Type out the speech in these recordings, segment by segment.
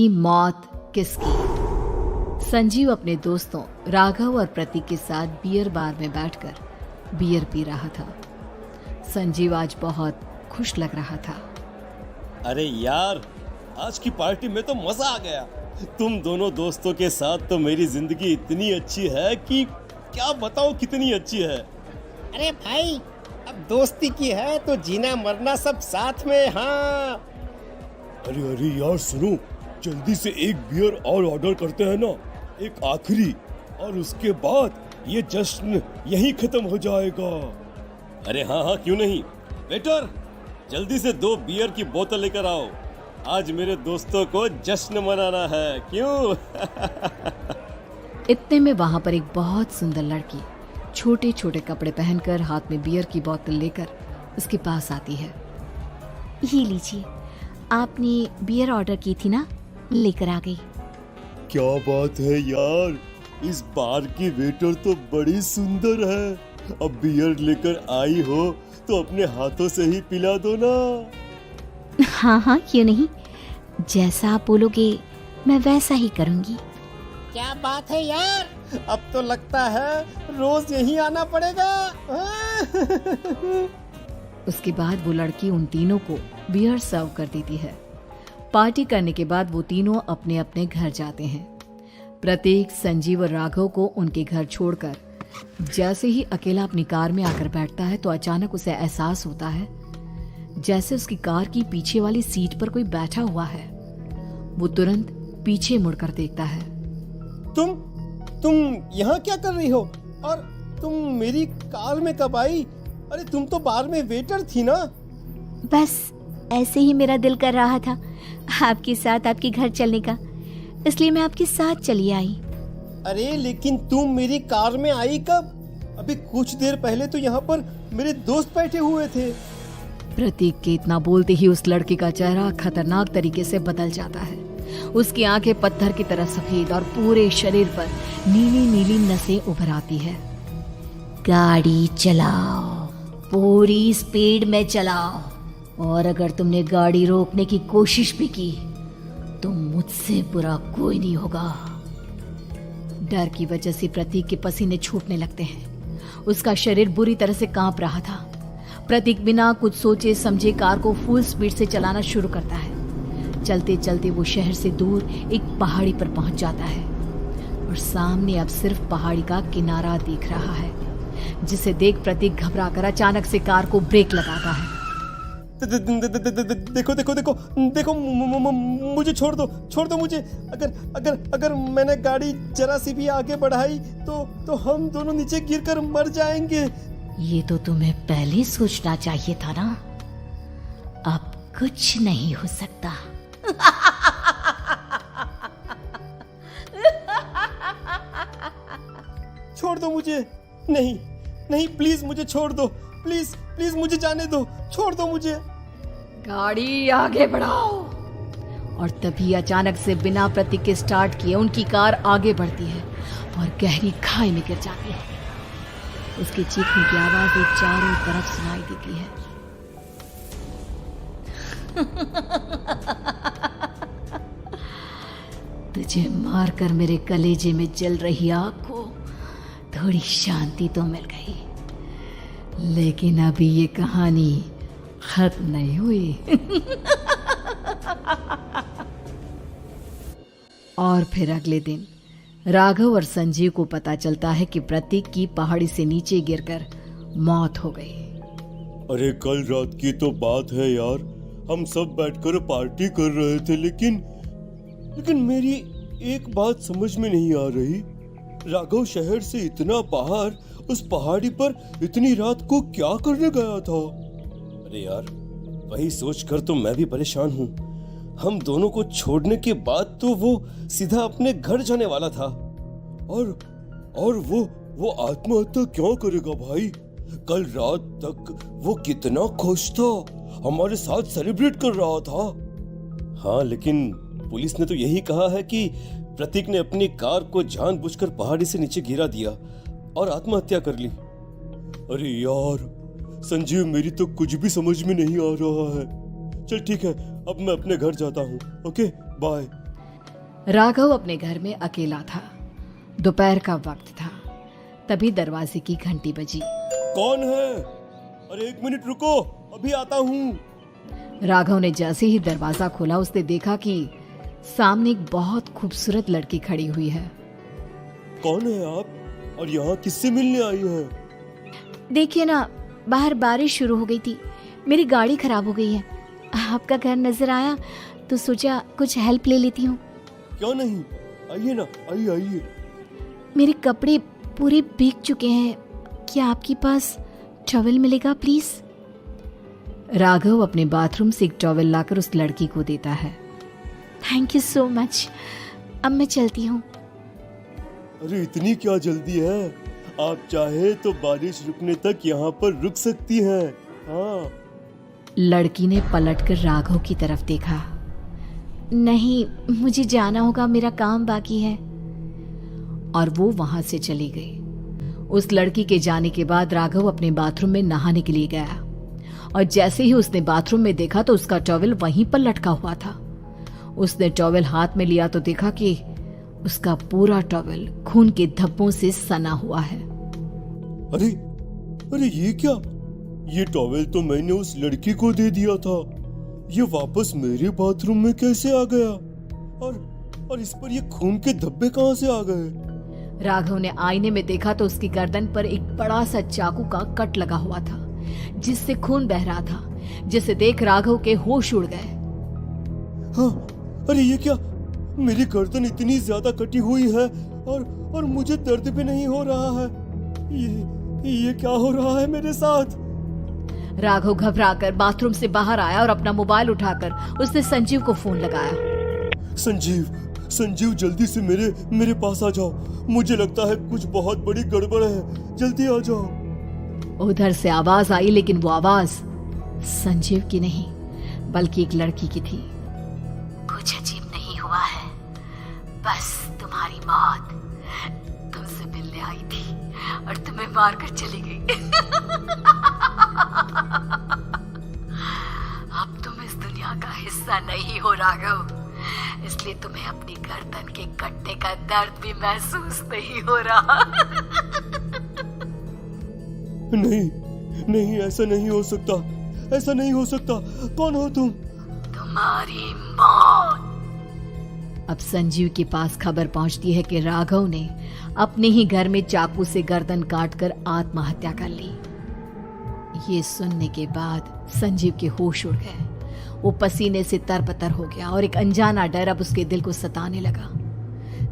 आखिरी मौत किसकी। संजीव अपने दोस्तों राघव और प्रतीक के साथ बियर बार में बैठकर बियर पी रहा था। संजीव आज बहुत खुश लग रहा था। अरे यार, आज की पार्टी में तो मजा आ गया। तुम दोनों दोस्तों के साथ तो मेरी जिंदगी इतनी अच्छी है कि क्या बताऊं कितनी अच्छी है। अरे भाई, अब दोस्ती की है तो जीना मरना सब साथ में। हाँ अरे यार सुनो, जल्दी से एक बियर और ऑर्डर करते हैं ना, एक आखिरी, और उसके बाद ये जश्न यहीं खत्म हो जाएगा। अरे हाँ, क्यों नहीं। वेटर, जल्दी से 2 बियर की बोतल लेकर आओ। आज मेरे दोस्तों को जश्न मनाना है, क्यों? इतने में वहां पर एक बहुत सुंदर लड़की छोटे छोटे कपड़े पहनकर हाथ में बियर की बोतल लेकर उसके पास आती है। ये लीजिए, आपने बियर ऑर्डर की थी ना, लेकर आ गई। क्या बात है यार, इस बार की वेटर तो बड़ी सुंदर है। अब बियर लेकर आई हो तो अपने हाथों से ही पिला दो ना। हाँ, क्यों नहीं। जैसा आप बोलोगे मैं वैसा ही करूँगी। क्या बात है यार, अब तो लगता है रोज यहीं आना पड़ेगा। उसके बाद वो लड़की उन तीनों को बियर सर्व कर देती है। पार्टी करने के बाद वो तीनों अपने अपने घर जाते हैं। प्रतीक, संजीव और राघव को उनके घर छोड़कर जैसे ही अकेला अपनी कार में आकर बैठता है तो अचानक उसे एहसास होता है जैसे उसकी कार की पीछे वाली सीट पर कोई बैठा हुआ है। वो तुरंत पीछे मुड़कर देखता है। तुम यहाँ क्या कर रही हो? और तुम मेरी कार में कब आई? अरे तुम तो बार में वेटर थी ना। बस ऐसे ही मेरा दिल कर रहा था आपके साथ आपके घर चलने का, इसलिए मैं आपके साथ चली आई। अरे लेकिन तुम मेरी कार में आई कब? अभी कुछ देर पहले तो यहाँ पर मेरे दोस्त बैठे हुए थे। प्रतीक के इतना बोलते ही उस लड़के का चेहरा खतरनाक तरीके से बदल जाता है। उसकी आंखें पत्थर की तरह सफेद और पूरे शरीर पर नीली नीली नसें उभर आती है। गाड़ी चलाओ, पूरी स्पीड में चलाओ, और अगर तुमने गाड़ी रोकने की कोशिश भी की तो मुझसे बुरा कोई नहीं होगा। डर की वजह से प्रतीक के पसीने छूटने लगते हैं। उसका शरीर बुरी तरह से कांप रहा था। प्रतीक बिना कुछ सोचे समझे कार को फुल स्पीड से चलाना शुरू करता है। चलते चलते वो शहर से दूर एक पहाड़ी पर पहुंच जाता है और सामने अब सिर्फ पहाड़ी का किनारा दिख रहा है, जिसे देख प्रतीक घबराकर अचानक से कार को ब्रेक लगाता है। देखो, मुझे छोड़ दो मुझे। अगर मैंने गाड़ी जरा सी भी आगे बढ़ाई तो हम दोनों नीचे गिरकर मर जाएंगे। ये तो तुम्हें पहले सोचना चाहिए था ना। अब कुछ नहीं हो सकता। छोड़ दो मुझे। नहीं, प्लीज मुझे छोड़ दो। प्लीज मुझे जाने दो। छोड़ दो मुझे। गाड़ी आगे बढ़ाओ। और तभी अचानक से बिना प्रतीक के स्टार्ट किए उनकी कार आगे बढ़ती है और गहरी खाई में गिर जाती है। उसके चीखने की आवाज एक चारों तरफ सुनाई देती है। तुझे मारकर मेरे कलेजे में जल रही आग को थोड़ी शांति तो मिल गई, लेकिन अभी ये कहानी खत्म नहीं हुई। और फिर अगले दिन राघव और संजीव को पता चलता है कि प्रतीक की पहाड़ी से नीचे गिरकर मौत हो गई। अरे कल रात की तो बात है यार, हम सब बैठकर पार्टी कर रहे थे, लेकिन मेरी एक बात समझ में नहीं आ रही। राघव शहर से इतना बाहर उस पहाड़ी पर इतनी रात को क्या करने गया था? अरे यार, वही सोचकर तो मैं भी परेशान हूँ। हम दोनों को छोड़ने के बाद तो वो सीधा अपने घर जाने वाला था, और वो आत्महत्या क्यों करेगा भाई? कल रात तक वो कितना खुश था, हमारे साथ सेलिब्रेट कर रहा था। हाँ, लेकिन पुलिस ने तो यही कहा है कि प्रतीक ने अपनी कार को जानबूझकर पहाड़ी से नीचे गिरा दिया और आत्महत्या कर ली। अरे यार संजीव, मेरी तो कुछ भी समझ में नहीं आ रहा है। चल ठीक है, अब मैं अपने घर जाता हूँ। Okay, bye. राघव अपने घर में अकेला था। दोपहर का वक्त था। तभी दरवाजे की घंटी बजी। कौन है? अरे 1 मिनट रुको, अभी आता हूँ। राघव ने जैसे ही दरवाजा खोला उसने देखा कि सामने एक बहुत खूबसूरत लड़की खड़ी हुई है। कौन है आप और यहाँ किससे मिलने आई है? देखिए ना, बाहर बारिश शुरू हो गई थी, मेरी गाड़ी खराब हो गई है। आपका घर नजर आया तो सोचा कुछ हेल्प ले लेती हूँ। क्या नहीं, आइए ना, आइए आइए। मेरे कपड़े पूरे भीग चुके हैं, क्या आपके पास टॉवल मिलेगा प्लीज? राघव अपने बाथरूम से एक टॉवल लाकर उस लड़की को देता है। थैंक यू सो मच, अब मैं चलती हूँ। अरे इतनी क्या जल्दी है? आप चाहे तो बारिश रुकने तक यहाँ पर रुक सकती हैं। हाँ। लड़की ने पलटकर राघव की तरफ देखा। नहीं, मुझे जाना होगा, मेरा काम बाकी है। और वो वहां से चली गई। उस लड़की के जाने के बाद राघव अपने बाथरूम में नहाने के लिए गया और जैसे ही उसने बाथरूम में देखा तो उसका टॉवल वहीं पर लटका हुआ था। उसने टॉवल हाथ में लिया तो देखा कि उसका पूरा टॉवल खून के धब्बों से सना हुआ है। अरे अरे ये क्या? ये टॉवल तो मैंने उस लड़की को दे दिया था। ये वापस मेरे बाथरूम में कैसे आ गया? और इस पर ये खून के धब्बे कहां से आ गए? राघव ने आईने में देखा तो उसकी गर्दन पर एक बड़ा सा चाकू का कट लगा हुआ था जिससे खून बह रहा था, जिसे देख राघव के होश उड़ गए। हाँ, अरे ये क्या? मेरी गर्दन इतनी ज्यादा कटी हुई है और मुझे दर्द भी नहीं हो रहा है। ये क्या हो रहा है मेरे साथ? राघव घबराकर बाथरूम से बाहर आया और अपना मोबाइल उठाकर उसने संजीव को फोन लगाया। संजीव जल्दी से मेरे पास आ जाओ। मुझे लगता है कुछ बहुत बड़ी गड़बड़ है, जल्दी आ जाओ। उधर से आवाज आई, लेकिन वो आवाज संजीव की नहीं बल्कि एक लड़की की थी। कुछ अजीब नहीं हुआ है, बस तुम्हारी मौत तुमसे मिलने आई थी और तुम्हें मारकर चली गई। अब तुम इस दुनिया का हिस्सा नहीं हो राघव, इसलिए तुम्हें अपनी गर्दन के कटने का दर्द भी महसूस नहीं हो रहा। नहीं, ऐसा नहीं हो सकता, ऐसा नहीं हो सकता। कौन हो तुम? तुम्हारी मौत। अब संजीव के पास खबर पहुंचती है कि राघव ने अपने ही घर में चाकू से गर्दन काटकर आत्महत्या कर ली। ये सुनने के बाद संजीव के होश उड़ गए। वो पसीने से तरबतर हो गया और एक अनजाना डर अब उसके दिल को सताने लगा।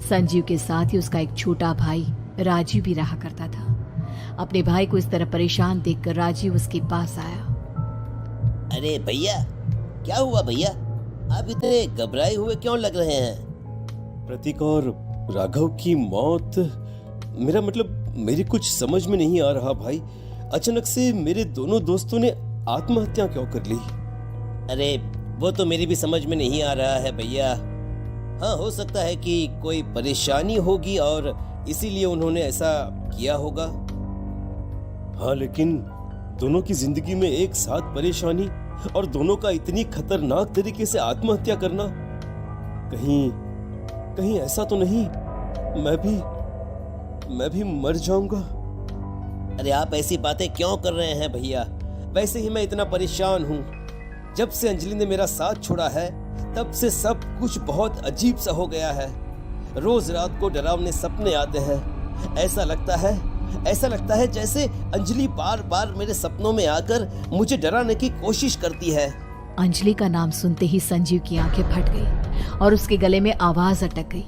संजीव के साथ ही उसका एक छोटा भाई राजीव भी रहा करता था। अपने भाई को इस तरह परेशान देखकर राजीव उसके पास आया। अरे भैया, क्या हुआ भैया? आप इतने घबराए हुए क्यों लग रहे हैं? प्रतीक और राघव की मौत, मेरा मतलब मेरी कुछ समझ में नहीं आ रहा भाई। अचानक से मेरे दोनों दोस्तों ने आत्महत्या क्यों कर ली? अरे वो तो मेरी भी समझ में नहीं आ रहा है भैया। हाँ, हो सकता है कि कोई परेशानी होगी और इसीलिए उन्होंने ऐसा किया होगा। हाँ, लेकिन दोनों की जिंदगी में एक साथ परेशानी और दोनों का इतनी खतरनाक तरीके से आत्महत्या करना, कहीं ऐसा तो नहीं मैं भी मर जाऊंगा? अरे आप ऐसी बातें क्यों कर रहे हैं भैया? वैसे ही मैं इतना परेशान हूँ। जब से अंजलि ने मेरा साथ छोड़ा है तब से सब कुछ बहुत अजीब सा हो गया है। रोज रात को डरावने सपने आते हैं। ऐसा लगता है जैसे अंजलि बार बार मेरे सपनों में आकर मुझे डराने की कोशिश करती है। अंजलि का नाम सुनते ही संजीव की आंखें फट गई और उसके गले में आवाज अटक गई।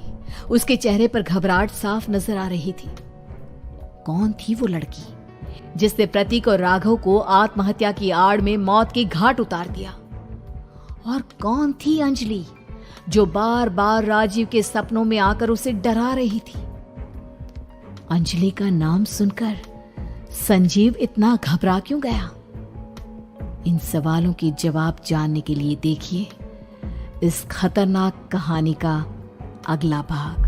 उसके चेहरे पर घबराहट साफ नजर आ रही थी। कौन थी वो लड़की जिसने प्रतीक और राघव को आत्महत्या की आड़ में मौत के घाट उतार दिया? और कौन थी अंजलि जो बार बार राजीव के सपनों में आकर उसे डरा रही थी? अंजलि का नाम सुनकर संजीव इतना घबरा क्यों गया? इन सवालों के जवाब जानने के लिए देखिए इस खतरनाक कहानी का अगला भाग।